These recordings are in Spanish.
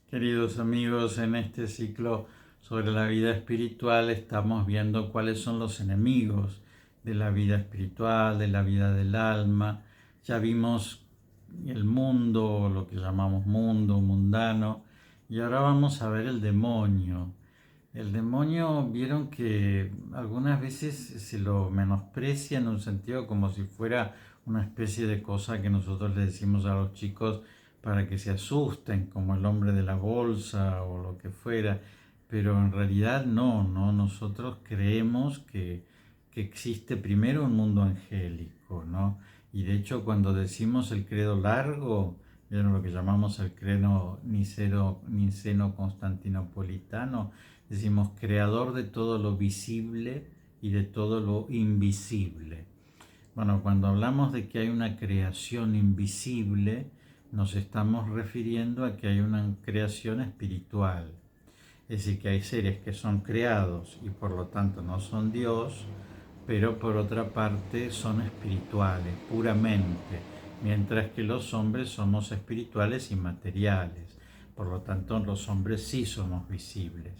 Queridos amigos, en este ciclo sobre la vida espiritual estamos viendo cuáles son los enemigos de la vida espiritual, de la vida del alma. Ya vimos el mundo, lo que llamamos mundo, mundano, y ahora vamos a ver el demonio. El demonio, vieron que algunas veces se lo menosprecia en un sentido como si fuera una especie de cosa que nosotros le decimos a los chicos para que se asusten, como el hombre de la bolsa o lo que fuera, pero en realidad no, nosotros creemos que existe primero un mundo angélico, ¿no? Y de hecho cuando decimos el credo largo, ¿vieron lo que llamamos el credo niceno-constantinopolitano? Decimos creador de todo lo visible y de todo lo invisible. Bueno, cuando hablamos de que hay una creación invisible, nos estamos refiriendo a que hay una creación espiritual. Es decir, que hay seres que son creados y por lo tanto no son Dios, pero por otra parte son espirituales, puramente, mientras que los hombres somos espirituales y materiales. Por lo tanto, los hombres sí somos visibles.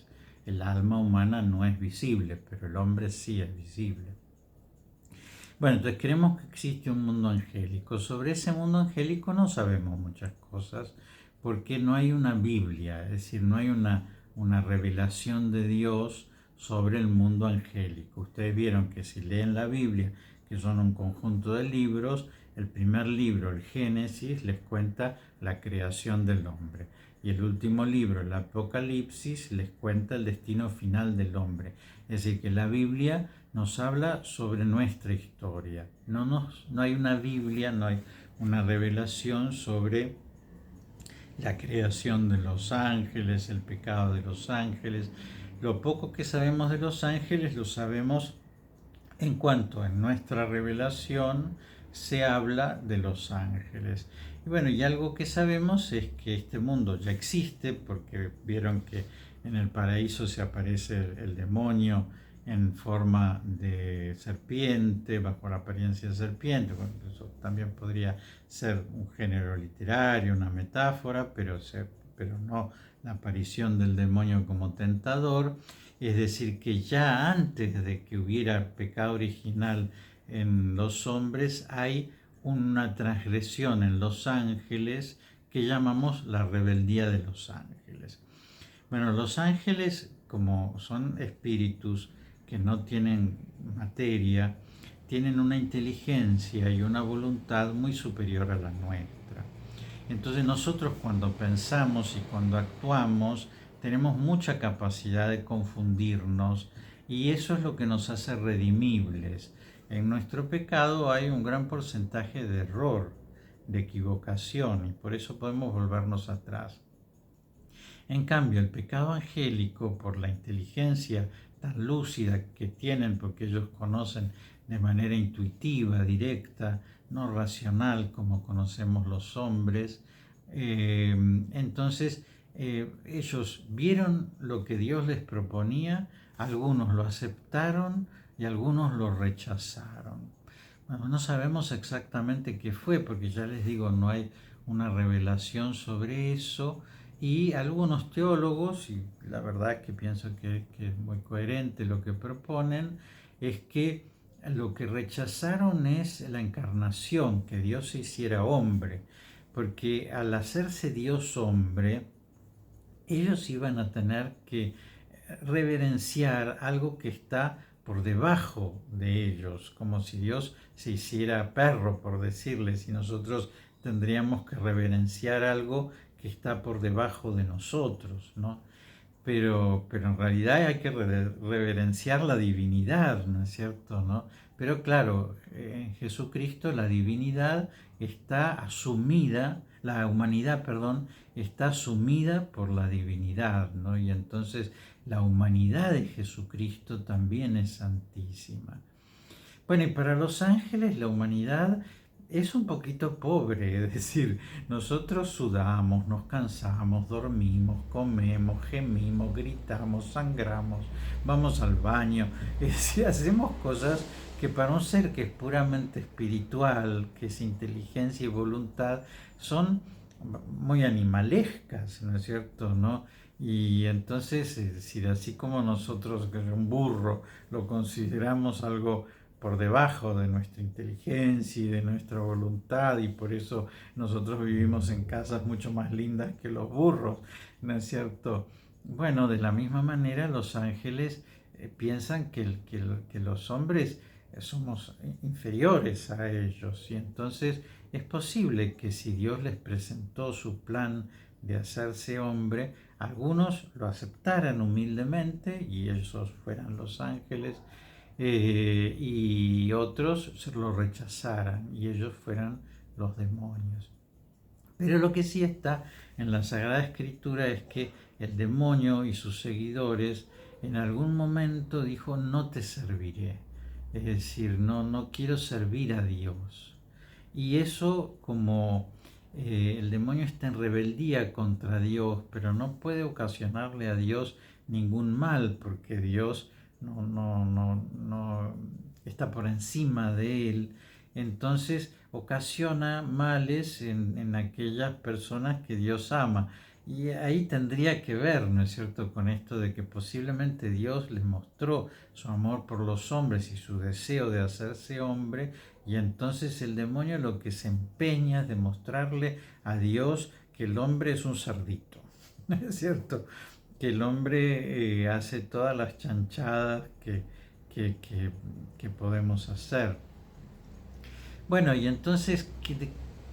El alma humana no es visible, pero el hombre sí es visible. Bueno, entonces creemos que existe un mundo angélico. Sobre ese mundo angélico no sabemos muchas cosas porque no hay una Biblia, es decir, no hay una revelación de Dios sobre el mundo angélico. Ustedes vieron que si leen la Biblia, que son un conjunto de libros, el primer libro, el Génesis, les cuenta la creación del hombre. Y el último libro, el Apocalipsis, les cuenta el destino final del hombre. Es decir, que la Biblia nos habla sobre nuestra historia. No hay una Biblia, no hay una revelación sobre la creación de los ángeles, el pecado de los ángeles. Lo poco que sabemos de los ángeles lo sabemos en cuanto en nuestra revelación se habla de los ángeles. Y bueno, y algo que sabemos es que este mundo ya existe, porque vieron que en el paraíso se aparece el demonio en forma de serpiente, bajo la apariencia de serpiente. Bueno, eso también podría ser un género literario, una metáfora, pero no la aparición del demonio como tentador. Es decir, que ya antes de que hubiera pecado original en los hombres, hay una transgresión en los ángeles que llamamos la rebeldía de los ángeles. Bueno, los ángeles, como son espíritus que no tienen materia, tienen una inteligencia y una voluntad muy superior a la nuestra. Entonces nosotros cuando pensamos y cuando actuamos tenemos mucha capacidad de confundirnos y eso es lo que nos hace redimibles. En nuestro pecado hay un gran porcentaje de error, de equivocación y por eso podemos volvernos atrás. En cambio, el pecado angélico, por la inteligencia tan lúcida que tienen, porque ellos conocen de manera intuitiva, directa, no racional como conocemos los hombres, entonces ellos vieron lo que Dios les proponía, algunos lo aceptaron y algunos lo rechazaron. Bueno, no sabemos exactamente qué fue, porque ya les digo, no hay una revelación sobre eso, y algunos teólogos, y la verdad que pienso que es muy coherente lo que proponen, es que lo que rechazaron es la encarnación, que Dios se hiciera hombre, porque al hacerse Dios hombre, ellos iban a tener que reverenciar algo que está por debajo de ellos, como si Dios se hiciera perro, por decirles, y nosotros tendríamos que reverenciar algo que está por debajo de nosotros, ¿no? Pero en realidad hay que reverenciar la divinidad, ¿no es cierto? ¿No? Pero claro, en Jesucristo la divinidad está asumida, la humanidad, perdón, está asumida por la divinidad, ¿no? Y entonces la humanidad de Jesucristo también es santísima. Bueno, y para los ángeles la humanidad es un poquito pobre, es decir, nosotros sudamos, nos cansamos, dormimos, comemos, gemimos, gritamos, sangramos, vamos al baño, es decir, hacemos cosas que para un ser que es puramente espiritual, que es inteligencia y voluntad, son muy animalescas, ¿no es cierto? ¿No? Y entonces, es decir, así como nosotros, que un burro, lo consideramos algo por debajo de nuestra inteligencia y de nuestra voluntad, y por eso nosotros vivimos en casas mucho más lindas que los burros, ¿no es cierto? Bueno, de la misma manera los ángeles piensan que los hombres somos inferiores a ellos, y entonces es posible que si Dios les presentó su plan de hacerse hombre, algunos lo aceptaran humildemente y esos fueran los ángeles, y otros se lo rechazaran y ellos fueran los demonios. Pero lo que sí está en la Sagrada Escritura es que el demonio y sus seguidores en algún momento dijo: no te serviré, es decir, no quiero servir a Dios. Y eso, como el demonio está en rebeldía contra Dios, pero no puede ocasionarle a Dios ningún mal, porque Dios no está por encima de él. Entonces ocasiona males en aquellas personas que Dios ama. Y ahí tendría que ver, ¿no es cierto?, con esto de que posiblemente Dios les mostró su amor por los hombres y su deseo de hacerse hombre, y entonces el demonio lo que se empeña es demostrarle a Dios que el hombre es un cerdito, ¿no es cierto? Que el hombre hace todas las chanchadas que, que, que podemos hacer. Bueno, y entonces,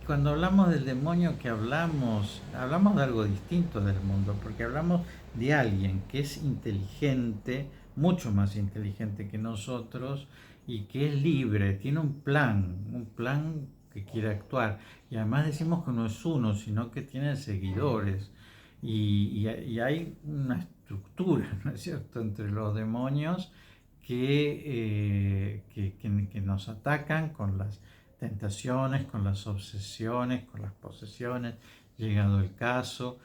cuando hablamos del demonio, que hablamos de algo distinto del mundo, porque hablamos de alguien que es inteligente, mucho más inteligente que nosotros, y que es libre, tiene un plan que quiere actuar. Y además decimos que no es uno, sino que tiene seguidores. Y hay una estructura, ¿no es cierto?, entre los demonios que nos atacan con las tentaciones, con las obsesiones, con las posesiones, llegado el caso,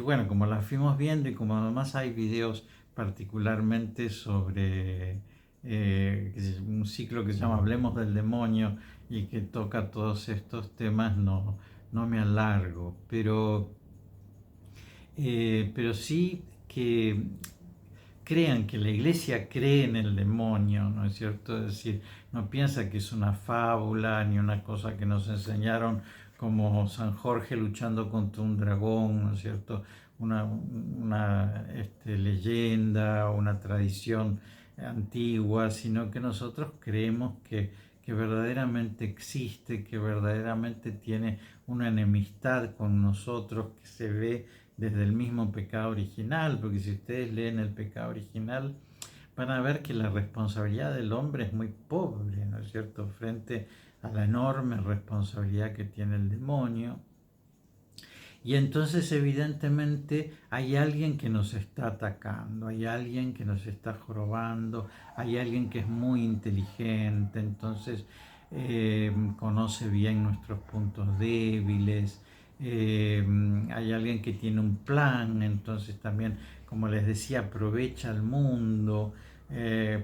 bueno, como las fuimos viendo y como además hay videos particularmente sobre un ciclo que se llama Hablemos del Demonio y que toca todos estos temas, no me alargo, pero sí que crean que la iglesia cree en el demonio, ¿no es cierto? Es decir, no piensa que es una fábula ni una cosa que nos enseñaron como San Jorge luchando contra un dragón, ¿no es cierto? Una leyenda o una tradición antigua, sino que nosotros creemos que verdaderamente existe, que verdaderamente tiene una enemistad con nosotros que se ve desde el mismo pecado original, porque si ustedes leen el pecado original, van a ver que la responsabilidad del hombre es muy pobre, ¿no es cierto?, frente a la enorme responsabilidad que tiene el demonio. Y entonces evidentemente hay alguien que nos está atacando, hay alguien que nos está jorobando, hay alguien que es muy inteligente, entonces conoce bien nuestros puntos débiles, hay alguien que tiene un plan, entonces también, como les decía, aprovecha el mundo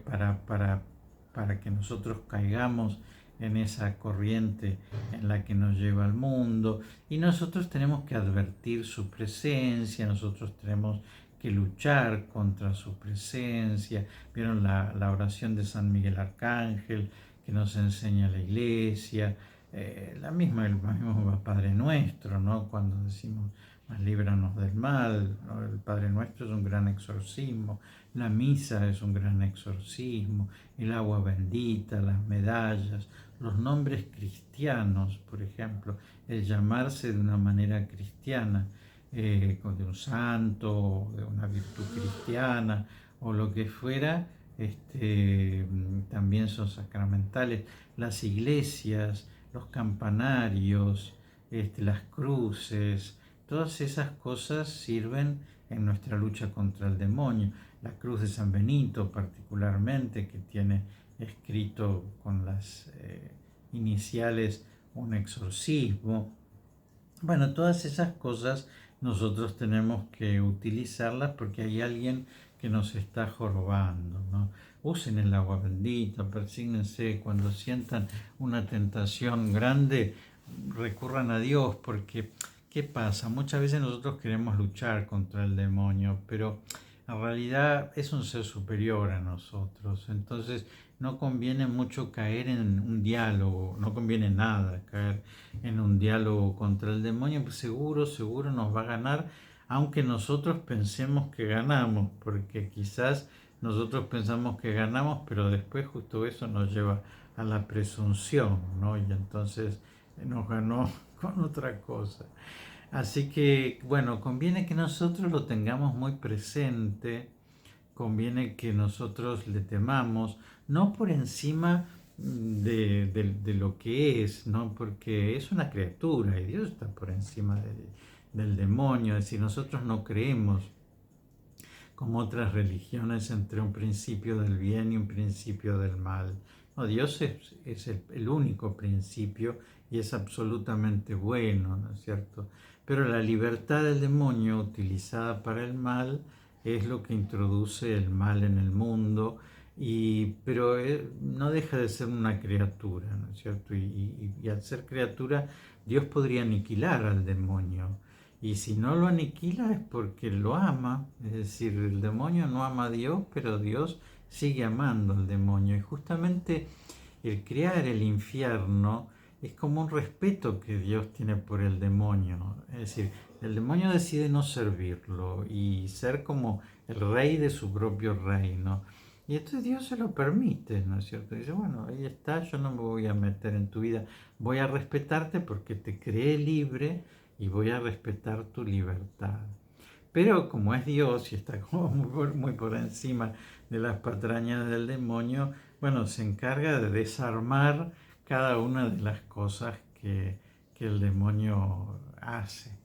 para que nosotros caigamos en esa corriente en la que nos lleva el mundo, y nosotros tenemos que advertir su presencia, nosotros tenemos que luchar contra su presencia. Vieron la oración de San Miguel Arcángel que nos enseña la iglesia, el mismo Padre Nuestro, ¿no?, cuando decimos líbranos del mal, ¿no? El Padre Nuestro es un gran exorcismo, la misa es un gran exorcismo, el agua bendita, las medallas, los nombres cristianos, por ejemplo, el llamarse de una manera cristiana, de un santo, de una virtud cristiana o lo que fuera, también son sacramentales. Las iglesias, los campanarios, las cruces, todas esas cosas sirven en nuestra lucha contra el demonio. La cruz de San Benito particularmente, que tiene escrito con las iniciales un exorcismo. Bueno, todas esas cosas nosotros tenemos que utilizarlas porque hay alguien que nos está jorobando, ¿no? Usen el agua bendita, persígnense cuando sientan una tentación grande, recurran a Dios, porque ¿qué pasa? Muchas veces nosotros queremos luchar contra el demonio, pero en realidad es un ser superior a nosotros. Entonces no conviene mucho caer en un diálogo, no conviene nada caer en un diálogo contra el demonio, pues seguro nos va a ganar, aunque nosotros pensemos que ganamos, porque quizás nosotros pensamos que ganamos, pero después justo eso nos lleva a la presunción, ¿no? Y entonces nos ganó con otra cosa. Así que, bueno, conviene que nosotros lo tengamos muy presente, conviene que nosotros le temamos, no por encima de lo que es, ¿no? Porque es una criatura y Dios está por encima del demonio, es decir, nosotros no creemos como otras religiones entre un principio del bien y un principio del mal. No, Dios es el único principio y es absolutamente bueno, ¿no es cierto? Pero la libertad del demonio utilizada para el mal es lo que introduce el mal en el mundo, pero no deja de ser una criatura, ¿no es cierto? Y al ser criatura, Dios podría aniquilar al demonio. Y si no lo aniquila es porque lo ama, es decir, el demonio no ama a Dios, pero Dios sigue amando al demonio. Y justamente el crear el infierno es como un respeto que Dios tiene por el demonio. Es decir, el demonio decide no servirlo y ser como el rey de su propio reino. Y entonces Dios se lo permite, ¿no es cierto? Dice, bueno, ahí está, yo no me voy a meter en tu vida, voy a respetarte porque te creé libre y voy a respetar tu libertad. Pero como es Dios y está como muy por encima de las patrañas del demonio, bueno, se encarga de desarmar cada una de las cosas que el demonio hace.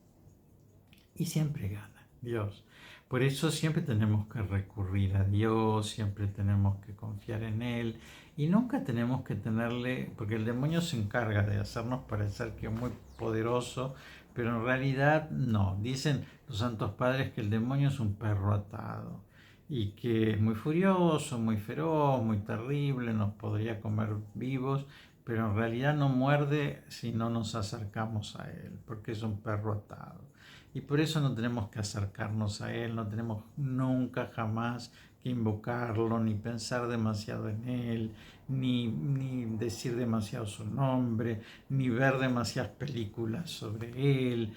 Y siempre gana Dios. Por eso siempre tenemos que recurrir a Dios, siempre tenemos que confiar en Él y nunca tenemos que tenerle, porque el demonio se encarga de hacernos parecer que es muy poderoso, pero en realidad no. Dicen los santos padres que el demonio es un perro atado y que es muy furioso, muy feroz, muy terrible, nos podría comer vivos, pero en realidad no muerde si no nos acercamos a Él, porque es un perro atado. Y por eso no tenemos que acercarnos a Él, no tenemos nunca jamás que invocarlo, ni pensar demasiado en Él, ni decir demasiado su nombre, ni ver demasiadas películas sobre Él.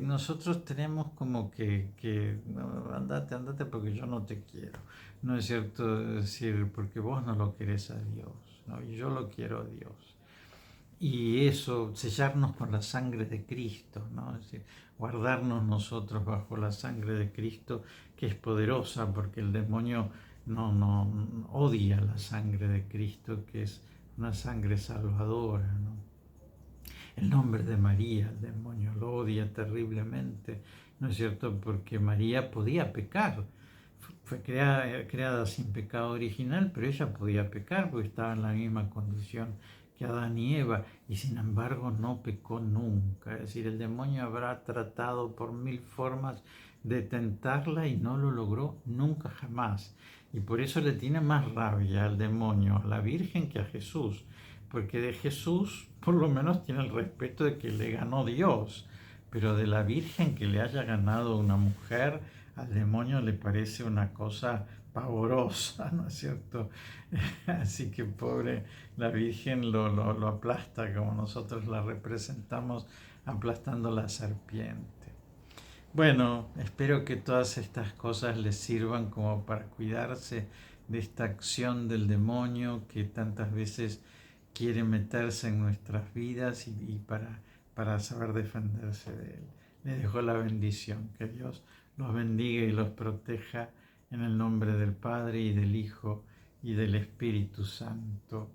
Nosotros tenemos como que no, andate porque yo no te quiero. No es cierto, decir, porque vos no lo querés a Dios, ¿no? Y yo lo quiero a Dios. Y eso, sellarnos con la sangre de Cristo, ¿no? Es decir, guardarnos nosotros bajo la sangre de Cristo, que es poderosa, porque el demonio no odia la sangre de Cristo, que es una sangre salvadora, ¿no? El nombre de María, el demonio lo odia terriblemente, ¿no es cierto? Porque María podía pecar, fue creada sin pecado original, pero ella podía pecar porque estaba en la misma condición que Adán y Eva, y sin embargo no pecó nunca. Es decir, el demonio habrá tratado por mil formas de tentarla y no lo logró nunca jamás. Y por eso le tiene más rabia al demonio, a la Virgen, que a Jesús, porque de Jesús por lo menos tiene el respeto de que le ganó Dios, pero de la Virgen que le haya ganado una mujer, al demonio le parece una cosa pavorosa, ¿no es cierto? Así que pobre, la Virgen lo aplasta como nosotros la representamos aplastando la serpiente. Bueno, espero que todas estas cosas les sirvan como para cuidarse de esta acción del demonio que tantas veces quiere meterse en nuestras vidas y para saber defenderse de él. Les dejo la bendición, que Dios los bendiga y los proteja en el nombre del Padre y del Hijo y del Espíritu Santo.